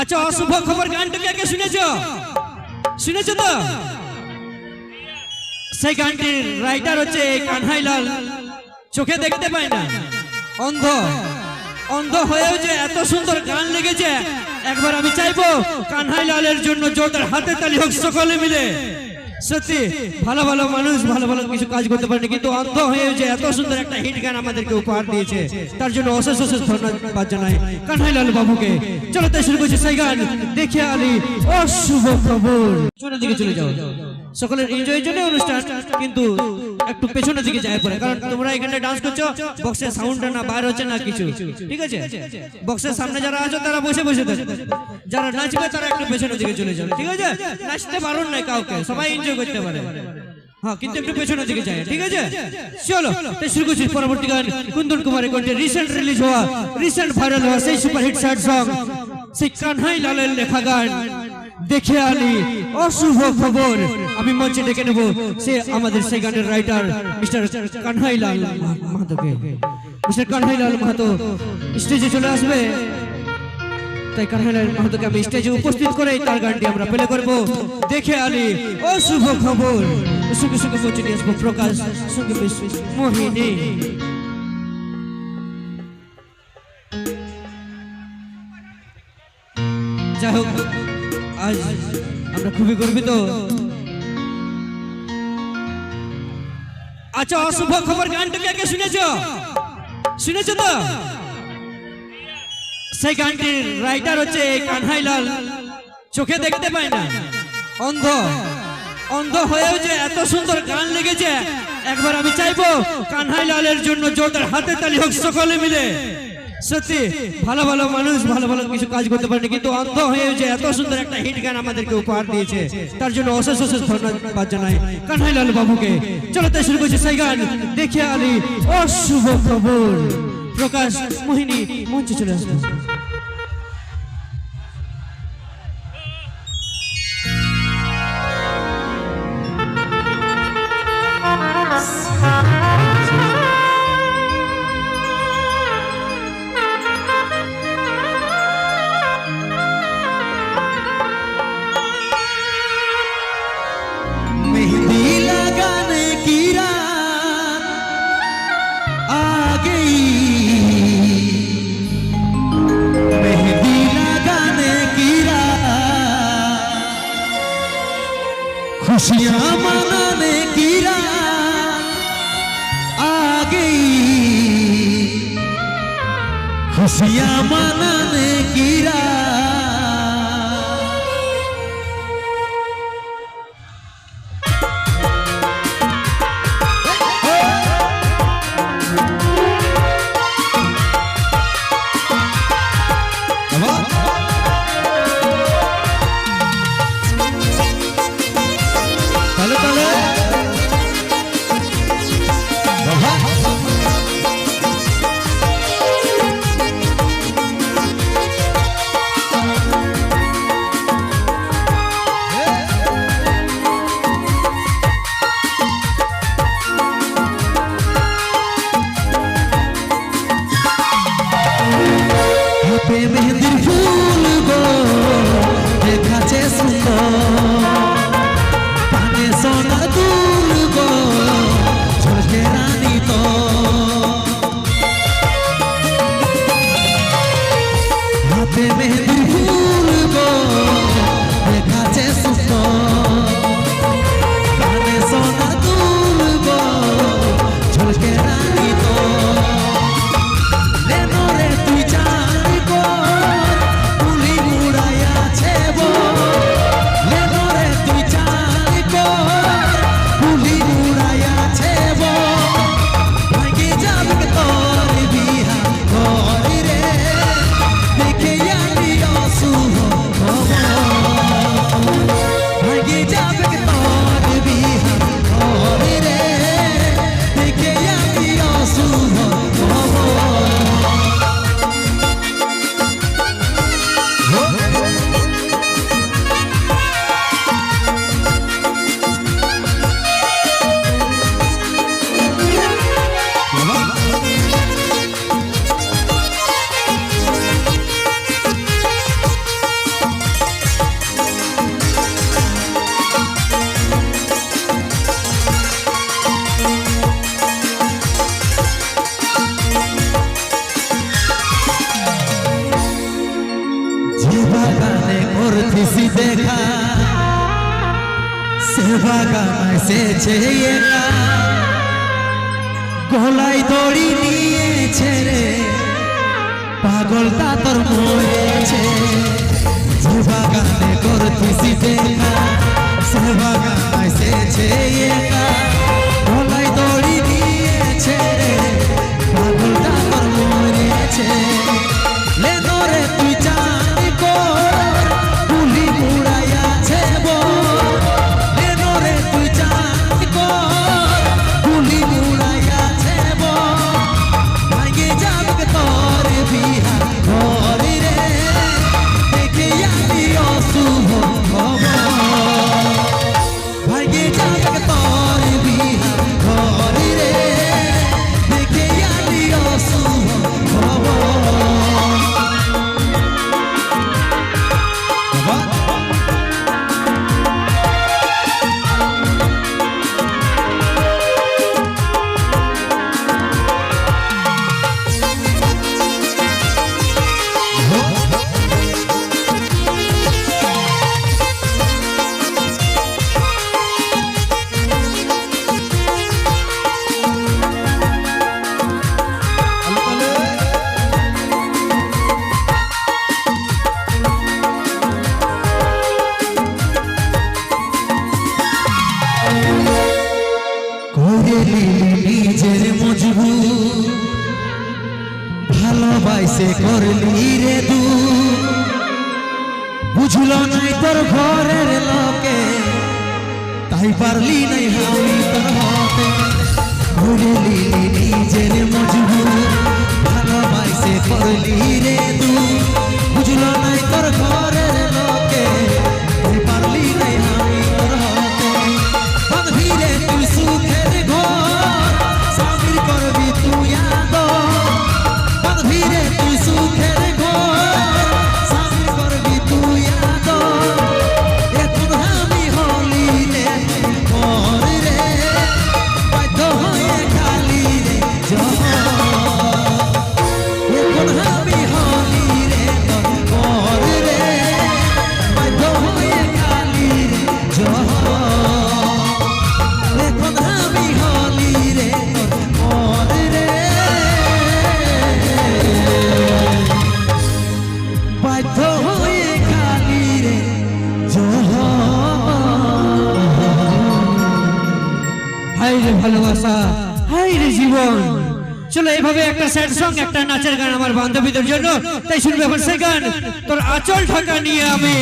আচ্ছা, অশুভ খবর গানটা কে কে শুনেছো? শুনেছো তো? সেই গানটির রাইটার হচ্ছে কানহাইলাল। চোখে দেখতে পায় না, অন্ধ। অন্ধ হয়েও যে এত সুন্দর গান লেগেছে, একবার আমি চাইবো কানহাইলালের জন্য জোরদার হাতে তালি হোক সকলে মিলে। সত্যি ভালো ভালো মানুষ ভালো ভালো কিছু কাজ করতে পারেনি, কিন্তু অন্ধ হয়ে যে এত সুন্দর একটা হিট গান আমাদেরকে উপহার দিয়েছে, তার জন্য অশেষ অশেষ ধন্যবাদ জানাই কানহাইলাল বাবুকে। চলো তাই শুরু করছি সেই গান, দেখে আলি অশুভ খবর। পেছনের দিকে চলে যাও, সকলের এনজয়ের জন্য অনুষ্ঠান, কিন্তু একটু পেছনের দিকে যায় পড়ে, কারণ তোমরা এখানে ডান্স করছো, বক্সের সাউন্ডটা না বাইরে হচ্ছে না কিছু, ঠিক আছে? বক্সের সামনে যারা আছো তারা বসে বসে থাকো, যারা নাচবে তারা একটু পেছনের দিকে চলে যাও, ঠিক আছে? নাচতে বারণ নাই কাউকে, সবাই এনজয় করতে পারে, হ্যাঁ, কিন্তু একটু পেছনের দিকে যায়, ঠিক আছে? চলো তাই শুরু করছি পরবর্তী গান। কুন্দন কুমারের কণ্ঠে রিসেন্ট রিলিজ হওয়া, রিসেন্ট ভাইরাল হওয়া সেই সুপারহিট স্যাড সং, সেই কানহাইলালের লেখা গান দেখে আলি অশুভ খবর। আমি মঞ্চে ডেকে নেব সে আমাদের সেই গানের writer mister Kanhailal মাহাতোকে। Mister Kanhailal Mahato স্টেজে চলে আসবে, তাই কানহাইলাল মাহাতোকে আমি স্টেজে উপস্থিত করে তার গানটি আমরা প্লে করব, দেখে আলি অশুভ খবর। সঙ্গে সঙ্গে মঞ্চে নিয়ে আসবো প্রকাশ, সঙ্গে মোহিনী। যাই হোক, আজ আমরা খুবই গর্বিত। আচ্ছা, অশুভ খবর গানটা কে কে শুনেছো? শুনেছো তো? সেই গানটির রাইটার হচ্ছে কানহাইলাল। চোখে দেখতে পায় না, অন্ধ। অন্ধ হয়েও যে এত সুন্দর গান লেগেছে, একবার আমি চাইবো কানহাইলালের জন্য জোরদার হাতে তালি হোক সকলে মিলে। সত্যি ভালো ভালো মানুষ ভালো ভালো কিছু কাজ করতে পারেনি, কিন্তু অন্ধ হয়ে যে এত সুন্দর একটা হিট গান আমাদেরকে উপহার দিয়েছে, তার জন্য অশেষ অশেষ ধন্যবাদ জানাই কানহাইলাল বাবুকে। চলো তাই শুরু করছি সেই গান, দেখে আলি অশুভ খবর। প্রকাশ, মোহিনী মঞ্চে চলে আসবে। खुशियाँ मनाने की रात आ गई, खुशियाँ मनाने की रात। বাগানে করতেছি দেখা সে বাগান এসেছে একা গলায় দড়ি নিয়েছে রে পাগলটা তোর মরেছে যে বাগানে করতেছি দেখা সে বাগান এসেছে একা গলায় দড়ি নিয়েছে রে পাগলটা তোর মরেছে লে নরে তুই চাঁদি কর গুলি উড়াইয়াছে বল লে নরে তুই চাঁদি কর গুলি উড়াইয়াছে বল ভাগে যাবে তোর বিহা ঘরে রে দেখে আমি অশুভ খবর ভাগে যাবে তোর বিহা ঘরে রে দেখে আমি অশুভ খবর নিজের মজবুর ভালোবাসে করলি রে দু বুঝল নাই তোর ঘরের লোকে তাই পারলি নাই হাওলি তোর হতে ঘুরলি নিজের মজবুর ভালোবাসে করলি রে দু বুঝল নাই তোর ঘরের লোকে তাই পারলি নাই হাওলি তোর হতে বাঁধবি রে তুই সুখের ঘর স্বামীর করবি তুই আদর বাঁধবি রে তুই সুখের ঘর স্বামীর করবি তুই আদর এখন আমি হলি রে ঘর রে বাধ্য হয়ে খালি রে এখন আমি হলি রে ঘর রে বাধ্য হয়ে খালি রে এখন আমি হলি রে ঘর রে বাধ্য হয়ে খালি রে হাই রে ভালোবাসা হাই রে জীবন চলো এভাবে একটা স্যাড সং একটা নাচের গান আমার বান্ধবীদের জন্য তাই শুনবে আমার সেই গান তোর আঁচল ঢাকা নিয়ে আমি